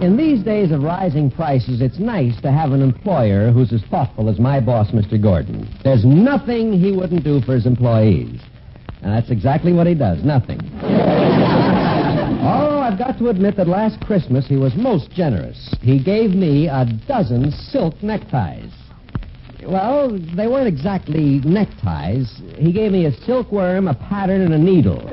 In these days of rising prices, it's nice to have an employer who's as thoughtful as my boss, Mr. Gordon. There's nothing he wouldn't do for his employees. And that's exactly what he does, nothing. Oh, I've got to admit that last Christmas he was most generous. He gave me a dozen silk neckties. Well, they weren't exactly neckties. He gave me a silkworm, a pattern, and a needle.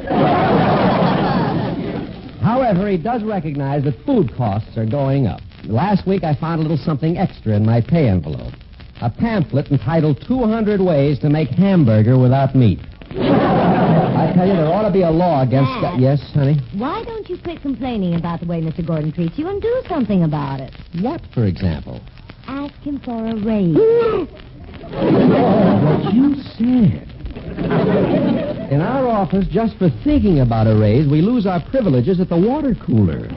However, he does recognize that food costs are going up. Last week, I found a little something extra in my pay envelope. A pamphlet entitled 200 Ways to Make Hamburger Without Meat. I tell you, there ought to be a law against... Yes, honey? Why don't you quit complaining about the way Mr. Gordon treats you and do something about it? What, for example? Ask him for a raise. What you said. In our office, just for thinking about a raise, we lose our privileges at the water cooler.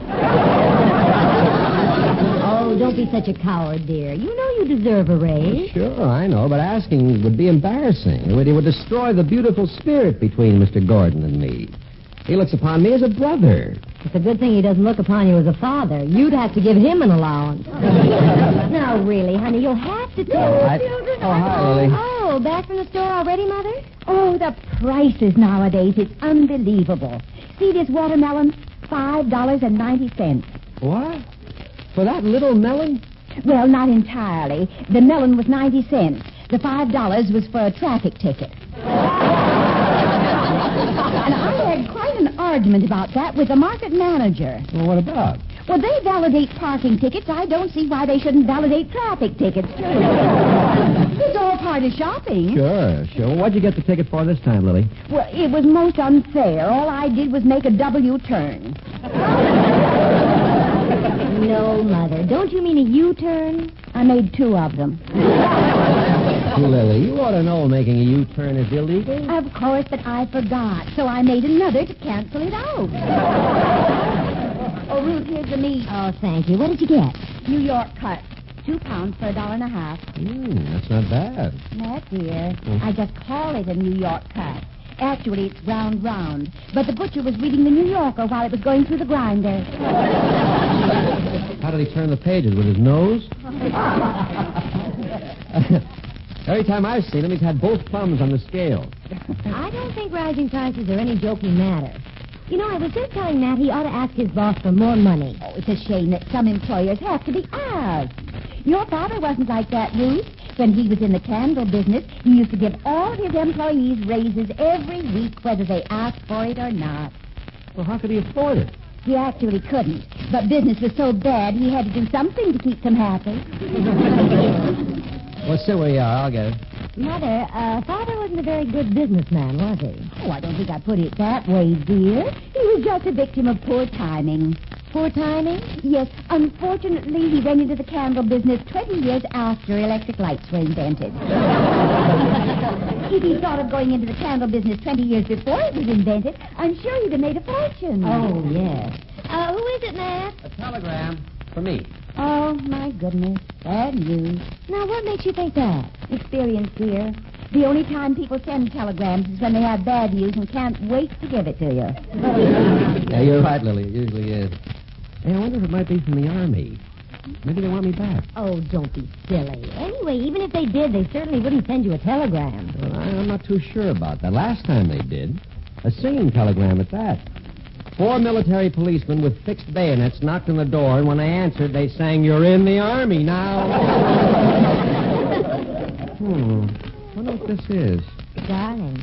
Oh, don't be such a coward, dear. You know you deserve a raise. Sure, I know, but asking would be embarrassing. It would destroy the beautiful spirit between Mr. Gordon and me. He looks upon me as a brother. It's a good thing he doesn't look upon you as a father. You'd have to give him an allowance. Now, really, honey, you'll have to tell the children. Oh, hi, Lily. Oh, back from the store already, Mother? Oh, the prices nowadays, it's unbelievable. See this watermelon? $5.90. What? For that little melon? Well, not entirely. The melon was 90 cents. The $5 was for a traffic ticket. And I had quite an argument about that with the market manager. Well, what about? Well, they validate parking tickets. I don't see why they shouldn't validate traffic tickets, too. It's all part of shopping. Sure. What'd you get the ticket for this time, Lily? Well, it was most unfair. All I did was make a W turn. No, Mother. Don't you mean a U-turn? I made 2 of them. Lily, you ought to know making a U-turn is illegal. Of course, but I forgot, so I made another to cancel it out. Oh, Ruth, here's the meat. Oh, thank you. What did you get? New York cut. 2 pounds for $1.50. That's not bad. That, dear. I just call it a New York cut. Actually, it's round. But the butcher was reading the New Yorker while it was going through the grinder. How did he turn the pages? With his nose? Every time I've seen him, he's had both thumbs on the scale. I don't think rising prices are any joking matter. You know, I was just telling Matt he ought to ask his boss for more money. Oh, it's a shame that some employers have to be asked. Your father wasn't like that, Ruth. When he was in the candle business, he used to give all his employees raises every week, whether they asked for it or not. Well, how could he afford it? He actually couldn't. But business was so bad, he had to do something to keep them happy. Well, sit where you are. I'll get it. Mother, Father wasn't a very good businessman, was he? Oh, I don't think I put it that way, dear. He was just a victim of poor timing. Poor timing? Yes. Unfortunately, he went into the candle business 20 years after electric lights were invented. If he thought of going into the candle business 20 years before it was invented, I'm sure he'd have made a fortune. Oh, yes. Who is it, Matt? A telegram for me. Oh, my goodness. Bad news. Now, what makes you think that? Experience, dear. The only time people send telegrams is when they have bad news and can't wait to give it to you. Yeah, you're right, Lily. It usually is. Hey, I wonder if it might be from the Army. Maybe they want me back. Oh, don't be silly. Anyway, even if they did, they certainly wouldn't send you a telegram. Well, I'm not too sure about that. Last time they did. A singing telegram at that. 4 military policemen with fixed bayonets knocked on the door, and when I answered, they sang, "You're in the Army now." Wonder what this is. Darling,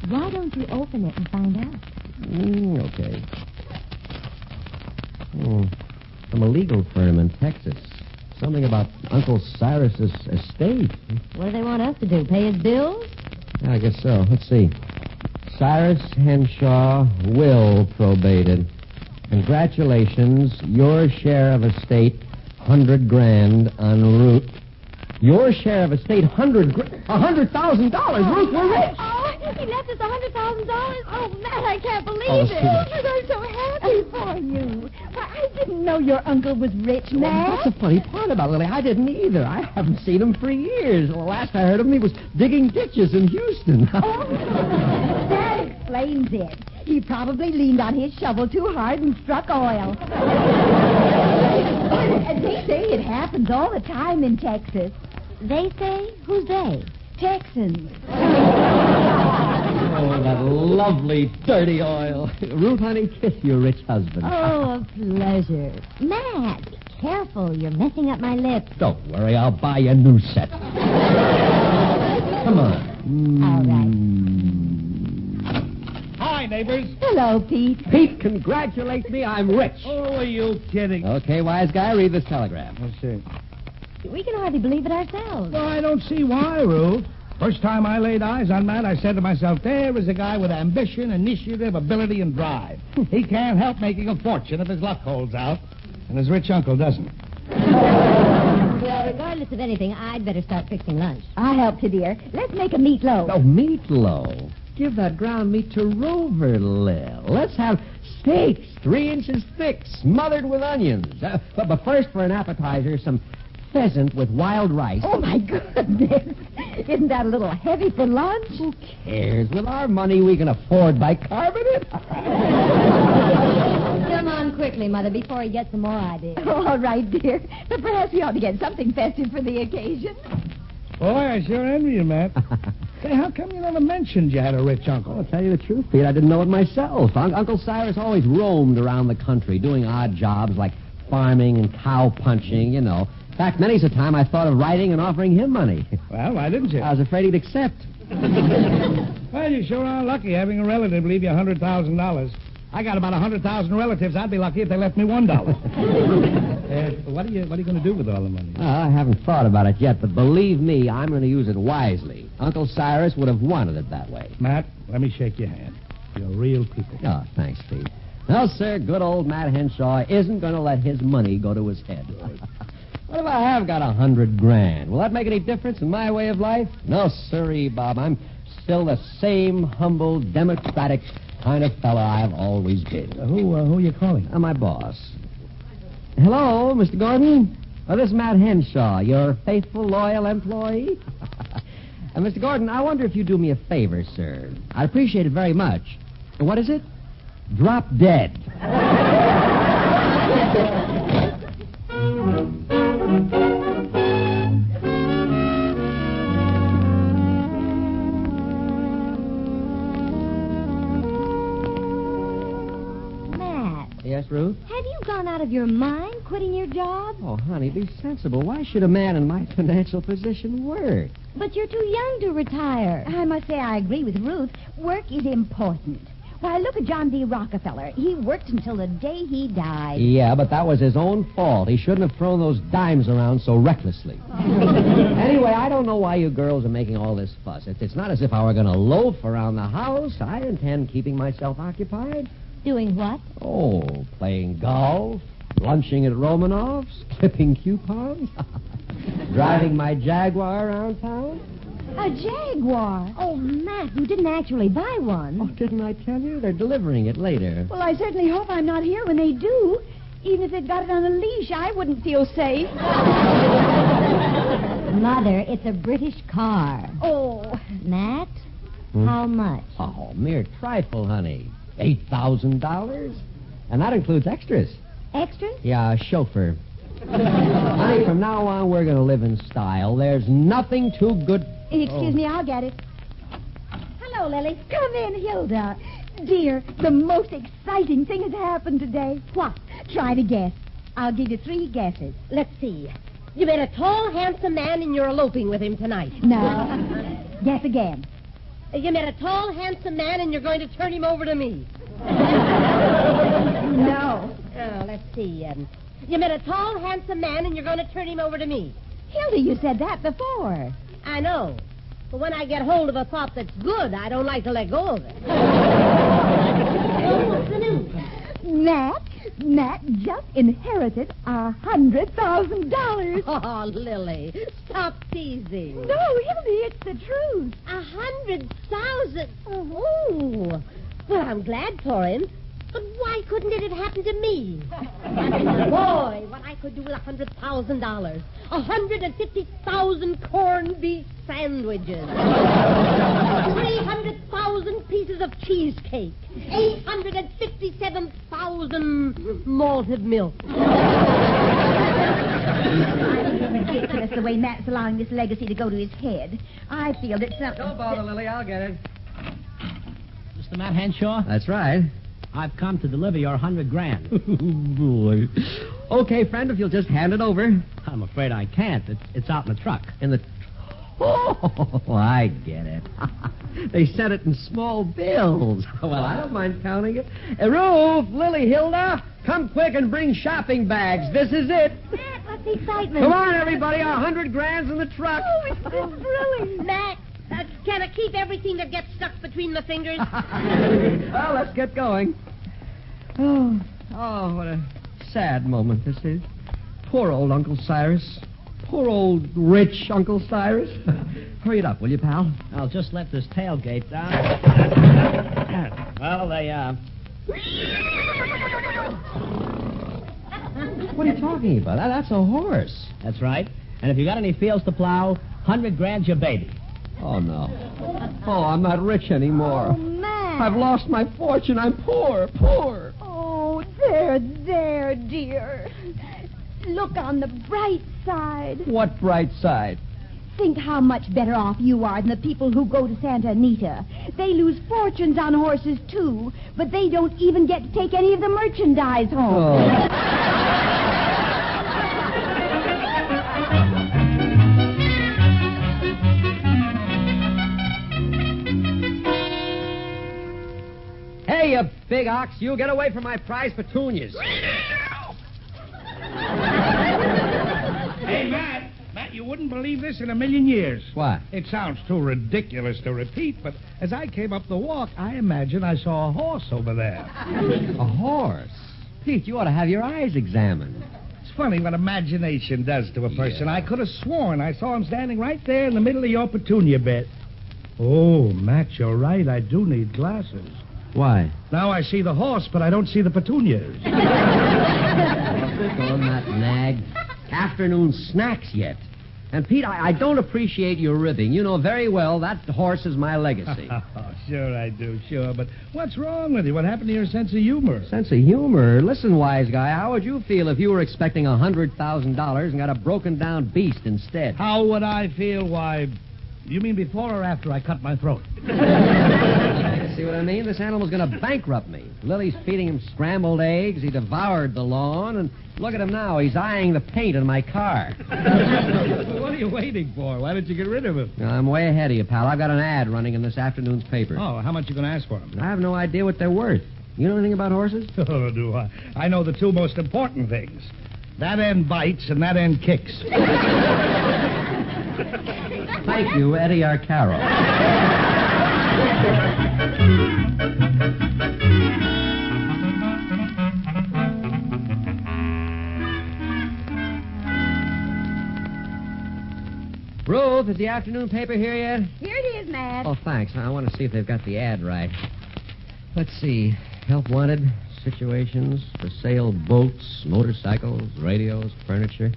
why don't you open it and find out? Okay. From a legal firm in Texas. Something about Uncle Cyrus's estate. What do they want us to do, pay his bills? Yeah, I guess so. Let's see. Cyrus Henshaw, will probated. Congratulations. Your share of estate, $100,000 en route. Your share of estate, $100,000. Ruth, we're rich. Oh, he left us $100,000. Oh, Matt, I can't believe it. Oh, And I'm so happy for you. Why, I didn't know your uncle was rich, Matt. That's the funny part about it, Lily. I didn't either. I haven't seen him for years. The last I heard of him, he was digging ditches in Houston. Oh, that explains it. He probably leaned on his shovel too hard and struck oil. And they say it happens all the time in Texas. They say? Who's they? Texans. Oh, that lovely dirty oil. Ruth, honey, kiss your rich husband. Oh, a pleasure. Matt, be careful. You're messing up my lips. Don't worry, I'll buy you a new set. Come on. All right. Hi, neighbors. Hello, Pete. Pete, congratulate me. I'm rich. Oh, are you kidding? Okay, wise guy, read this telegram. Let's see. We can hardly believe it ourselves. Well, I don't see why, Ruth. First time I laid eyes on Matt, I said to myself, there is a guy with ambition, initiative, ability, and drive. He can't help making a fortune if his luck holds out, and his rich uncle doesn't. Well, regardless of anything, I'd better start fixing lunch. I'll help you, dear. Let's make a meatloaf. Oh, meatloaf. Give that ground meat to Rover, Lil. Let's have steaks 3 inches thick, smothered with onions. But first, for an appetizer, some pheasant with wild rice. Oh, my goodness. Isn't that a little heavy for lunch? Who cares? With our money, we can afford bicarbonate. Come on quickly, Mother, before he gets some more ideas. All right, dear. But perhaps we ought to get something festive for the occasion. Boy, I sure envy you, Matt. Say, how come you never mentioned you had a rich uncle? I'll tell you the truth, Pete. I didn't know it myself. Uncle Cyrus always roamed around the country doing odd jobs like farming and cow punching, you know. In fact, many's a time I thought of writing and offering him money. Well, why didn't you? I was afraid he'd accept. Well, you sure are lucky having a relative leave you $100,000. I got about 100,000 relatives. I'd be lucky if they left me $1. What are you going to do with all the money? I haven't thought about it yet, but believe me, I'm going to use it wisely. Uncle Cyrus would have wanted it that way. Matt, let me shake your hand. You're real people. Oh, thanks, Pete. No, sir, good old Matt Henshaw isn't going to let his money go to his head. What if I have got $100,000? Will that make any difference in my way of life? No, sirree, Bob. I'm still the same humble, democratic kind of fella I've always been. Who are you calling? My boss. Hello, Mr. Gordon. This is Matt Henshaw, your faithful, loyal employee. Mr. Gordon, I wonder if you'd do me a favor, sir. I'd appreciate it very much. What is it? Drop dead. Yes, Ruth? Have you gone out of your mind quitting your job? Oh, honey, be sensible. Why should a man in my financial position work? But you're too young to retire. I must say I agree with Ruth. Work is important. Why, look at John D. Rockefeller. He worked until the day he died. Yeah, but that was his own fault. He shouldn't have thrown those dimes around so recklessly. Anyway, I don't know why you girls are making all this fuss. It's not as if I were going to loaf around the house. I intend keeping myself occupied. Doing what? Oh, playing golf, lunching at Romanoff's, clipping coupons, driving my Jaguar around town. A Jaguar? Oh, Matt, you didn't actually buy one. Oh, didn't I tell you? They're delivering it later. Well, I certainly hope I'm not here when they do. Even if they've got it on a leash, I wouldn't feel safe. Mother, it's a British car. Oh. Matt, how much? Oh, mere trifle, honey. $8,000. And that includes extras. Extras? Yeah, a chauffeur. Honey, from now on, we're going to live in style. There's nothing too good... Excuse me, I'll get it. Hello, Lily. Come in, Hilda. Dear, the most exciting thing has happened today. What? Try to guess. I'll give you 3 guesses. Let's see. You met a tall, handsome man and you're eloping with him tonight. No. Guess again. You met a tall, handsome man and you're going to turn him over to me. No. Oh, let's see. You met a tall, handsome man and you're going to turn him over to me. Hilda, you said that before. I know. But when I get hold of a thought that's good, I don't like to let go of it. Oh, what's the news? Matt just inherited $100,000. Oh, Lily, stop teasing. No, Hildy, it's the truth. 100,000. Oh, well, I'm glad for him. But why couldn't it have happened to me? Boy, what I could do with $100,000. 150,000 corned beef sandwiches. 300,000 pieces of cheesecake. 857,000 malted milk. It's ridiculous the way Matt's allowing this legacy to go to his head. I feel that some... Don't bother, Lily. I'll get it. Mr. Matt Henshaw, That's right. I've come to deliver your $100,000. Boy. Okay, friend, if you'll just hand it over. I'm afraid I can't. It's out in the truck. In the... Oh, I get it. They sent it in small bills. Well, I don't mind counting it. Ruth, Lily, Hilda, come quick and bring shopping bags. This is it. Matt, what's the excitement? Come on, everybody. Our $100,000's in the truck. Oh, it's thrilling. Matt, can I keep everything that gets stuck between my fingers? Well, let's get going. Oh, what a sad moment this is. Poor old Uncle Cyrus. Poor old rich Uncle Cyrus. Hurry it up, will you, pal? I'll just let this tailgate down. Well, What are you talking about? That's a horse. That's right. And if you got any fields to plow, $100,000's your baby. Oh, no. Oh, I'm not rich anymore. Oh, Matt. I've lost my fortune. I'm poor. Oh, there, dear. Look on the bright side. What bright side? Think how much better off you are than the people who go to Santa Anita. They lose fortunes on horses, too, but they don't even get to take any of the merchandise home. Hey, you big ox, you get away from my prize petunias. Hey, Matt, you wouldn't believe this in a million years. What? It sounds too ridiculous to repeat, but as I came up the walk, I imagined I saw a horse over there. A horse? Pete, you ought to have your eyes examined. It's funny what imagination does to a person. I could have sworn I saw him standing right there in the middle of your petunia bed. Oh, Matt, you're right. I do need glasses. Why? Now I see the horse, but I don't see the petunias. Quit on that nag. Afternoon snacks yet. And, Pete, I don't appreciate your ribbing. You know very well that horse is my legacy. Oh, sure I do, sure. But what's wrong with you? What happened to your sense of humor? Sense of humor? Listen, wise guy, how would you feel if you were expecting $100,000 and got a broken-down beast instead? How would I feel? Why, you mean before or after I cut my throat? See what I mean? This animal's going to bankrupt me. Lily's feeding him scrambled eggs. He devoured the lawn. And look at him now. He's eyeing the paint in my car. What are you waiting for? Why don't you get rid of him? Now, I'm way ahead of you, pal. I've got an ad running in this afternoon's paper. Oh, how much you going to ask for him? I have no idea what they're worth. You know anything about horses? Oh, do I? I know the two most important things. That end bites and that end kicks. Thank you, Eddie Arcaro. Ruth, is the afternoon paper here yet? Here it is, Matt. Oh, thanks. I want to see if they've got the ad right. Let's see. Help wanted, situations, for sale boats, motorcycles, radios, furniture.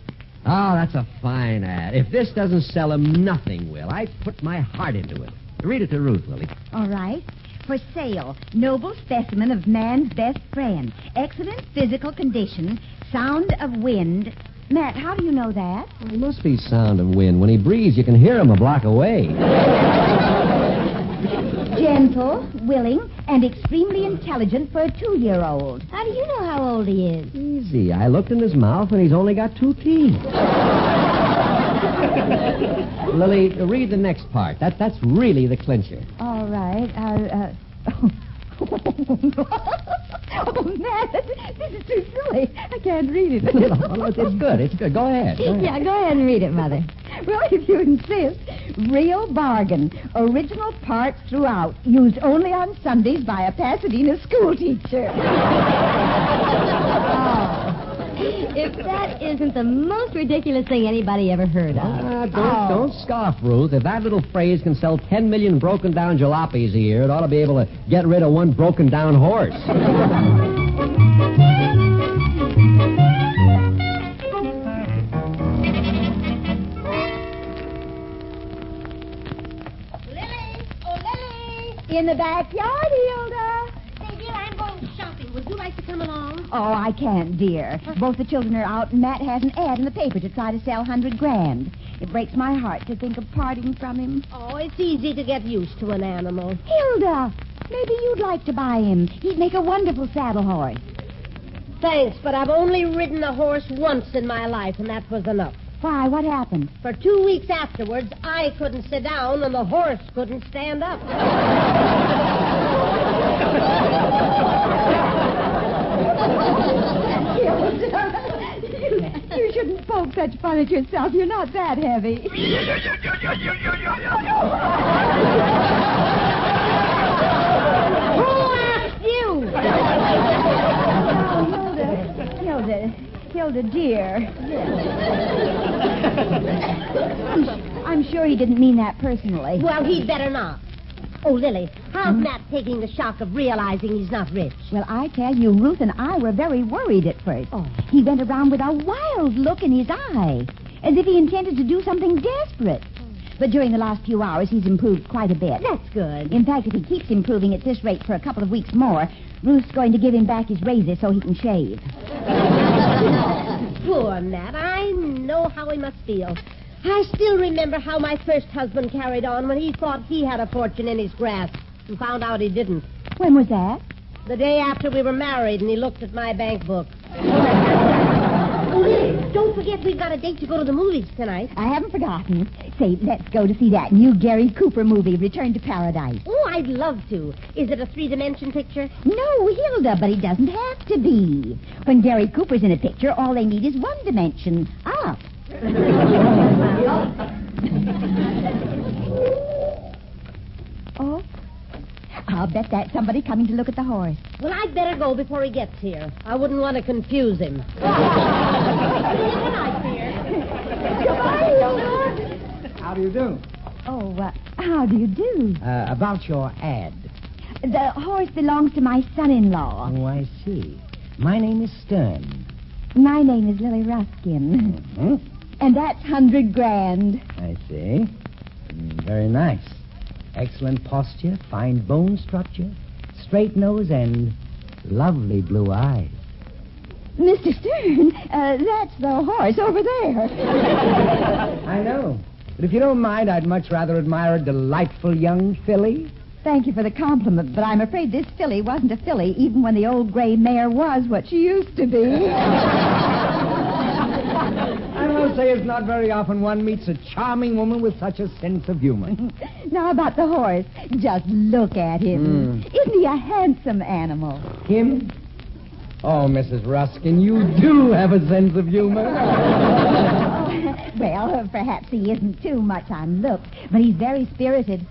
Oh, that's a fine ad. If this doesn't sell him, nothing will. I put my heart into it. Read it to Ruth, Lily. All right. For sale, noble specimen of man's best friend. Excellent physical condition. Sound of wind. Matt, how do you know that? Well, it must be sound of wind. When he breathes, you can hear him a block away. Gentle, willing, and extremely intelligent for a 2-year-old. How do you know how old he is? Easy. I looked in his mouth, and he's only got 2 teeth. Lily, read the next part. That's really the clincher. All right. Oh, Matt, this is too silly. I can't read it. It's good. It's good. Go ahead. Yeah, go ahead and read it, Mother. Well, if you insist. Real bargain. Original parts throughout. Used only on Sundays by a Pasadena schoolteacher. If that isn't the most ridiculous thing anybody ever heard of. Don't scoff, Ruth. If that little phrase can sell 10 million broken-down jalopies a year, it ought to be able to get rid of one broken-down horse. In the backyard, Hilda. Hey, dear, I'm going shopping. Would you like to come along? Oh, I can't, dear. Both the children are out, and Matt has an ad in the paper to try to sell 100 grand. It breaks my heart to think of parting from him. Oh, it's easy to get used to an animal. Hilda, maybe you'd like to buy him. He'd make a wonderful saddle horse. Thanks, but I've only ridden a horse once in my life, and that was enough. Why, what happened? For 2 weeks afterwards, I couldn't sit down, and the horse couldn't stand up. You shouldn't poke such fun at yourself. You're not that heavy. Who asked you? Hilda, dear. I'm sure he didn't mean that personally. Well, he'd better not. Oh, Lily, how's Matt taking the shock of realizing he's not rich? Well, I tell you, Ruth and I were very worried at first. Oh. He went around with a wild look in his eye, as if he intended to do something desperate. But during the last few hours, he's improved quite a bit. That's good. In fact, if he keeps improving at this rate for a couple of weeks more, Ruth's going to give him back his razor so he can shave. Poor Matt. I know how he must feel. I still remember how my first husband carried on when he thought he had a fortune in his grasp and found out he didn't. When was that? The day after we were married, and he looked at my bank book. Oh, Lily, don't forget we've got a date to go to the movies tonight. I haven't forgotten. Say, let's go to see that new Gary Cooper movie, Return to Paradise. Oh, I'd love to. Is it a 3-dimension picture? No, Hilda, but it doesn't have to be. When Gary Cooper's in a picture, all they need is one dimension, up. Oh, I'll bet that's somebody coming to look at the horse. Well, I'd better go before he gets here. I wouldn't want to confuse him. Goodbye, Hilda. How do you do? Oh, how do you do? About your ad. The horse belongs to my son-in-law. Oh, I see. My name is Stern. My name is Lily Ruskin. Hmm? And that's 100 grand. I see. Very nice. Excellent posture, fine bone structure, straight nose, and lovely blue eyes. Mr. Stern, that's the horse over there. I know. But if you don't mind, I'd much rather admire a delightful young filly. Thank you for the compliment, but I'm afraid this filly wasn't a filly even when the old gray mare was what she used to be. I must say it's not very often one meets a charming woman with such a sense of humor. Now about the horse, just look at him. Isn't he a handsome animal? Him? Oh, Mrs. Ruskin, you do have a sense of humor. Well, perhaps he isn't too much on looks, but he's very spirited.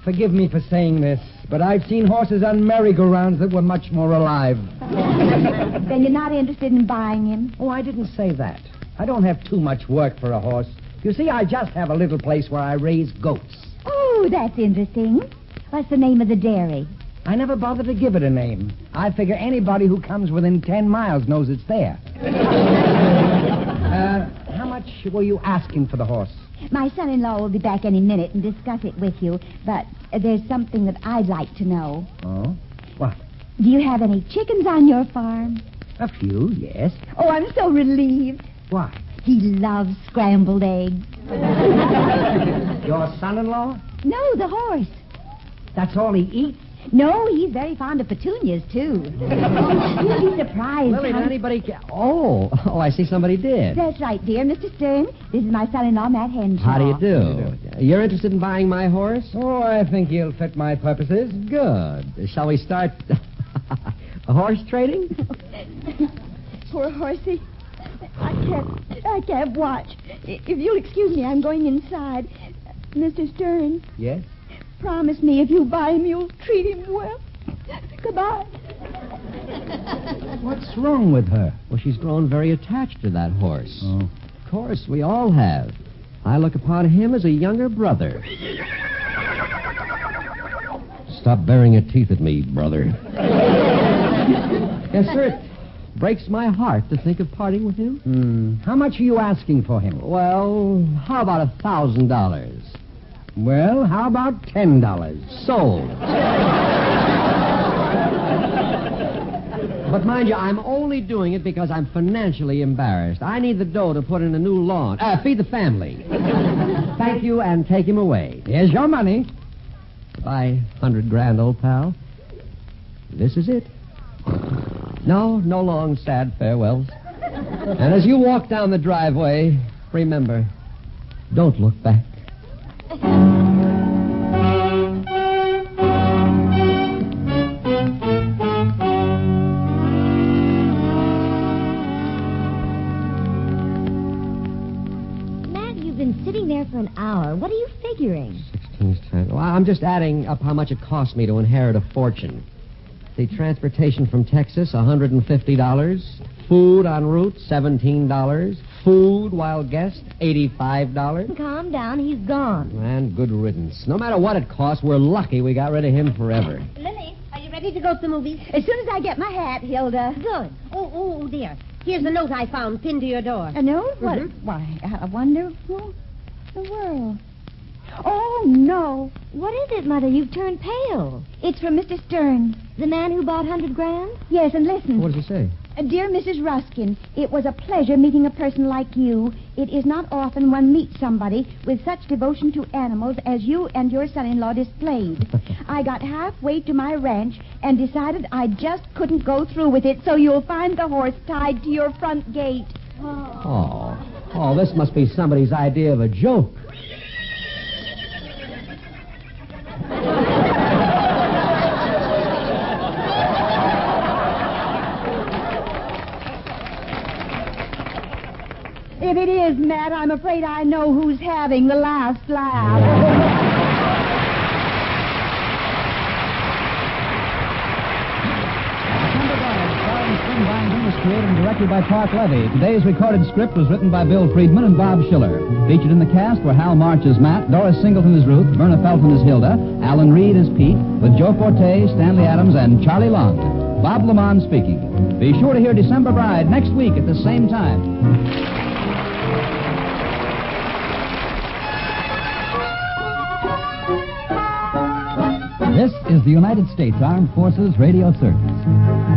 Forgive me for saying this, but I've seen horses on merry-go-rounds that were much more alive. Then you're not interested in buying him? Oh, I didn't say that. I don't have too much work for a horse. You see, I just have a little place where I raise goats. Oh, that's interesting. What's the name of the dairy? I never bother to give it a name. I figure anybody who comes within 10 miles knows it's there. How much were you asking for the horse? My son-in-law will be back any minute and discuss it with you, but there's something that I'd like to know. Oh? What? Do you have any chickens on your farm? A few, yes. Oh, I'm so relieved. Why? He loves scrambled eggs. Your son-in-law? No, the horse. That's all he eats? No, he's very fond of petunias, too. You'll be surprised. Lily, did anybody... Oh, I see somebody did. That's right, dear. Mr. Stern, this is my son-in-law, Matt Henshaw. How do you do? You're interested in buying my horse? Oh, I think he'll fit my purposes. Good. Shall we start horse trading? Poor horsey. I can't watch. If you'll excuse me, I'm going inside. Mr. Stern. Yes? Promise me if you buy him, you'll treat him well. Goodbye. What's wrong with her? Well, she's grown very attached to that horse. Oh. Of course, we all have. I look upon him as a younger brother. Stop baring your teeth at me, brother. Yes, sir. It breaks my heart to think of parting with him. How much are you asking for him? Well, how about $1,000? Well, how about $10? Sold. but mind you, I'm only doing it because I'm financially embarrassed. I need the dough to put in a new lawn. Feed the family. Thank you, and take him away. Here's your money. Bye, 100 grand, old pal. This is it. No long, sad farewells. And as you walk down the driveway, remember, don't look back. Matt, you've been sitting there for an hour. What are you figuring? 16 times. Well, I'm just adding up how much it cost me to inherit a fortune. The transportation from Texas, $150. Food en route, $17. Food while guest, $85. Calm down. He's gone. And good riddance. No matter what it costs, we're lucky we got rid of him forever. Lily, are you ready to go to the movies? As soon as I get my hat, Hilda. Good. Oh, dear. Here's a note I found pinned to your door. A note? What? Why, I wonder who the world. Oh, no. What is it, Mother? You've turned pale. It's from Mr. Stern. The man who bought 100 grand? Yes, and listen. What does he say? Dear Mrs. Ruskin, it was a pleasure meeting a person like you. It is not often one meets somebody with such devotion to animals as you and your son-in-law displayed. I got halfway to my ranch and decided I just couldn't go through with it, so you'll find the horse tied to your front gate. Oh, this must be somebody's idea of a joke. If it is, Matt, I'm afraid I know who's having the last laugh. Was created and directed by Clark Levy. Today's recorded script was written by Bill Friedman and Bob Schiller. Featured in the cast were Hal March as Matt, Doris Singleton as Ruth, Verna Felton as Hilda, Alan Reed as Pete, with Joe Forte, Stanley Adams, and Charlie Long. Bob Lamont speaking. Be sure to hear December Bride next week at the same time. This is the United States Armed Forces Radio Service.